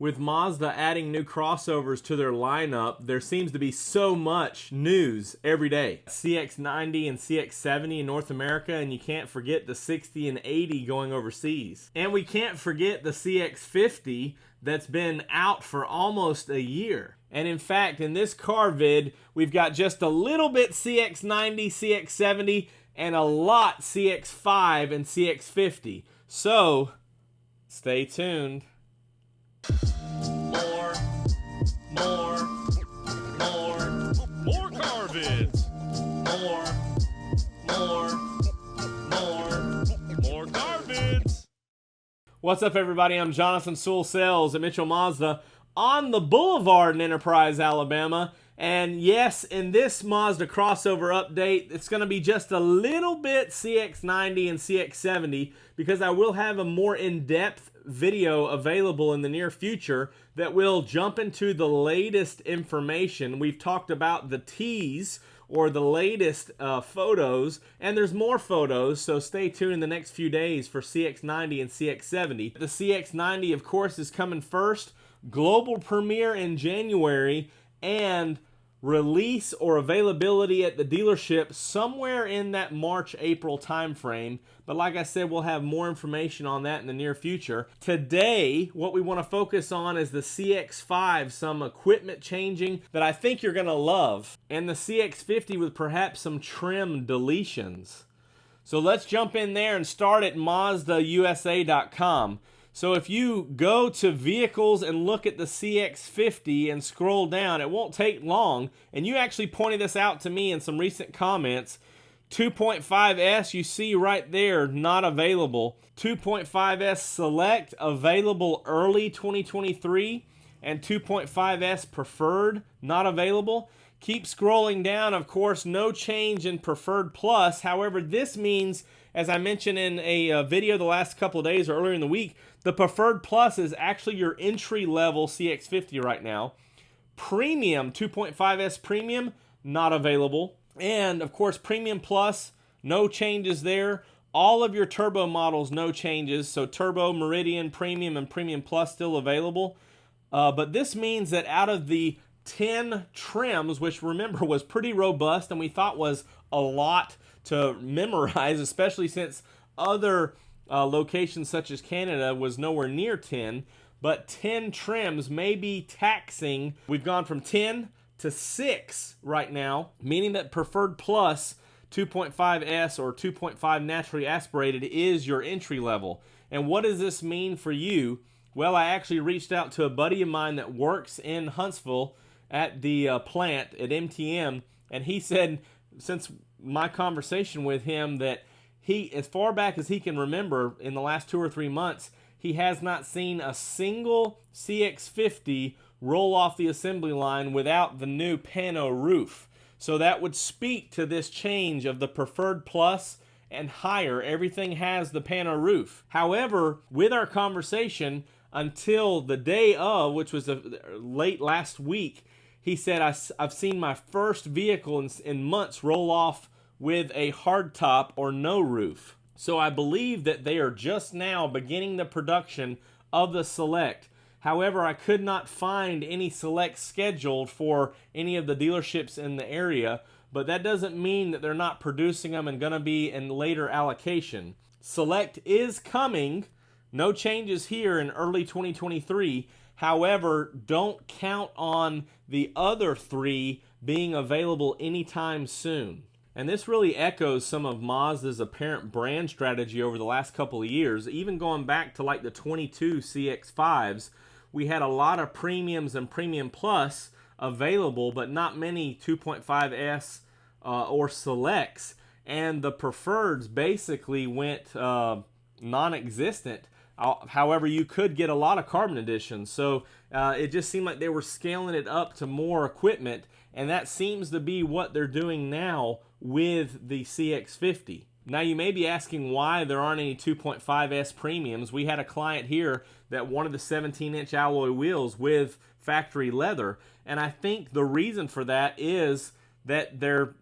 With Mazda adding new crossovers to their lineup, there seems to be so much news every day. CX-90 and CX-70 in North America, and you can't forget the 60 and 80 going overseas. And we can't forget the CX-50 that's been out for almost a year. And in fact, in this car vid, we've got just a little bit CX-90, CX-70, and a lot CX-5 and CX-50. So, stay tuned. More car vids. More car vids. What's up, everybody? I'm Jonathan Sewell Sales at Mitchell Mazda on the Boulevard in Enterprise, Alabama. And yes, in this Mazda crossover update, it's going to be just a little bit CX-90 and CX-70 because I will have a more in-depth video available in the near future that will jump into the latest information. We've talked about the tease or the latest photos, and there's more photos, so stay tuned in the next few days for CX-90 and CX-70. The CX-90, of course, is coming first, global premiere in January, and release or availability at the dealership somewhere in that March-April timeframe. But like I said, we'll have more information on that in the near future. Today, what we want to focus on is the CX-5, some equipment changing that I think you're going to love, and the CX-50 with perhaps some trim deletions. So let's jump in there and start at MazdaUSA.com. So if you go to vehicles and look at the CX-50 and scroll down, it won't take long. And you actually pointed this out to me in some recent comments. 2.5S, you see right there, not available. 2.5S Select, available early 2023. And 2.5S Preferred, not available. Keep scrolling down. Of course, no change in Preferred Plus. However, this means, as I mentioned in a video the last couple of days or earlier in the week, the Preferred Plus is actually your entry-level CX-50 right now. Premium, 2.5S Premium, not available. And, of course, Premium Plus, no changes there. All of your Turbo models, no changes. So Turbo, Meridian, Premium, and Premium Plus still available. But this means that out of the 10 trims, which remember was pretty robust and we thought was a lot to memorize, especially since other locations such as Canada was nowhere near 10, but 10 trims may be taxing. We've gone from 10 to 6 right now, meaning that Preferred Plus 2.5S or 2.5 naturally aspirated is your entry level. And what does this mean for you? Well, I actually reached out to a buddy of mine that works in Huntsville at the plant at MTM, and he said, since my conversation with him, that he, as far back as he can remember in the last 2 or 3 months, he has not seen a single CX-50 roll off the assembly line without the new pano roof. So that would speak to this change of the Preferred Plus and higher. Everything has the pano roof. However, with our conversation until the day of, which was late last week, he said, I've seen my first vehicle in months roll off with a hardtop or no roof. So I believe that they are just now beginning the production of the Select. However, I could not find any Select scheduled for any of the dealerships in the area, but that doesn't mean that they're not producing them and going to be in later allocation. Select is coming. No changes here in early 2023. However, don't count on the other 3 being available anytime soon. And this really echoes some of Mazda's apparent brand strategy over the last couple of years. Even going back to like the 22 CX-5s, we had a lot of Premiums and Premium Plus available, but not many 2.5S or Selects. And the Preferreds basically went non-existent. However, you could get a lot of carbon editions. So it just seemed like they were scaling it up to more equipment. And that seems to be what they're doing now with the CX-50. Now, you may be asking why there aren't any 2.5S premiums. We had a client here that wanted the 17-inch alloy wheels with factory leather. And I think the reason for that is that they're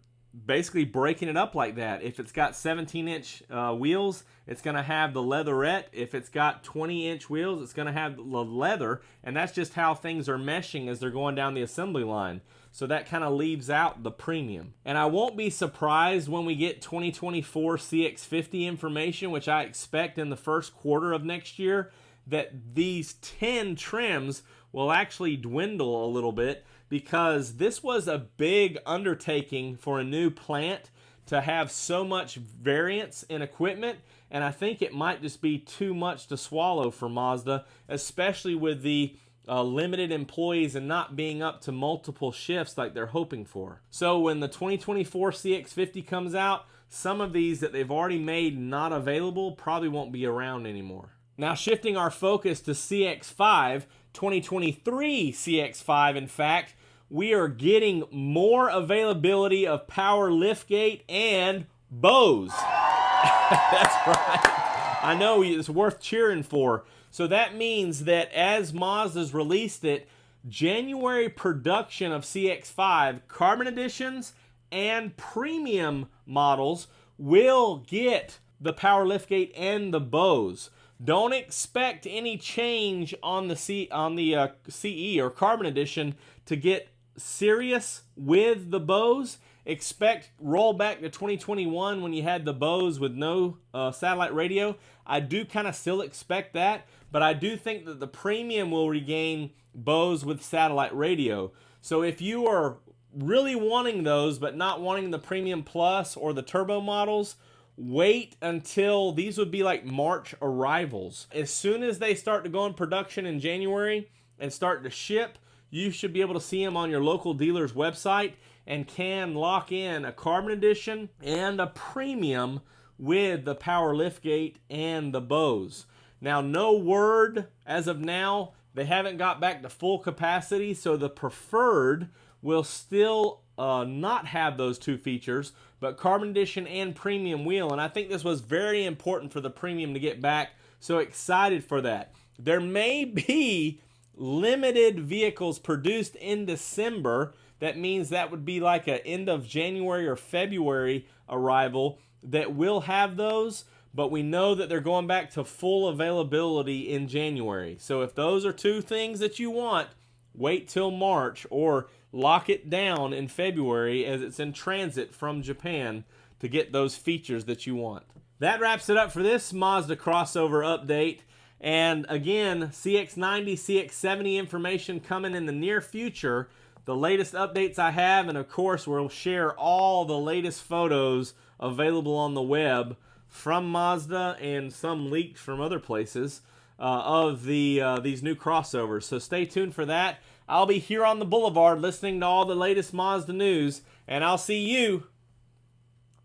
basically breaking it up like that. If it's got 17-inch wheels, it's going to have the leatherette. If it's got 20-inch wheels, it's going to have the leather, and that's just how things are meshing as they're going down the assembly line. So that kind of leaves out the premium. And I won't be surprised when we get 2024 CX-50 information, which I expect in the first quarter of next year, that these 10 trims will actually dwindle a little bit, because this was a big undertaking for a new plant to have so much variance in equipment, and I think it might just be too much to swallow for Mazda, especially with the limited employees and not being up to multiple shifts like they're hoping for. So when the 2024 CX-50 comes out, some of these that they've already made not available probably won't be around anymore. Now shifting our focus to CX-5, 2023 CX-5, in fact, we are getting more availability of power liftgate and bows. That's right. I know it's worth cheering for. So that means that as Mazda's released it, January production of CX-5 Carbon Editions and premium models will get the power liftgate and the bows. Don't expect any change on the CE or Carbon Edition to get serious with the bows. Expect rollback to 2021 when you had the bows with no satellite radio. I do kind of still expect that, but I do think that the premium will regain bows with satellite radio. So if you are really wanting those but not wanting the Premium Plus or the Turbo models, wait until these would be like March arrivals. As soon as they start to go in production in January and start to ship, you should be able to see them on your local dealer's website and can lock in a Carbon Edition and a premium with the power liftgate and the bows. Now, no word as of now. They haven't got back to full capacity, so the preferred will still not have those two features, but Carbon Edition and premium will. And I think this was very important for the premium to get back, so excited for that. There may be limited vehicles produced in December. That means that would be like an end of January or February arrival that will have those, but we know that they're going back to full availability in January. So if those are two things that you want, wait till March or lock it down in February as it's in transit from Japan to get those features that you want. That wraps it up for this Mazda crossover update. And again, CX-90, CX-70 information coming in the near future. The latest updates I have, and of course we'll share all the latest photos available on the web from Mazda and some leaked from other places of these new crossovers. So stay tuned for that. I'll be here on the Boulevard listening to all the latest Mazda news, and I'll see you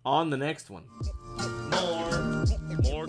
on the next one. More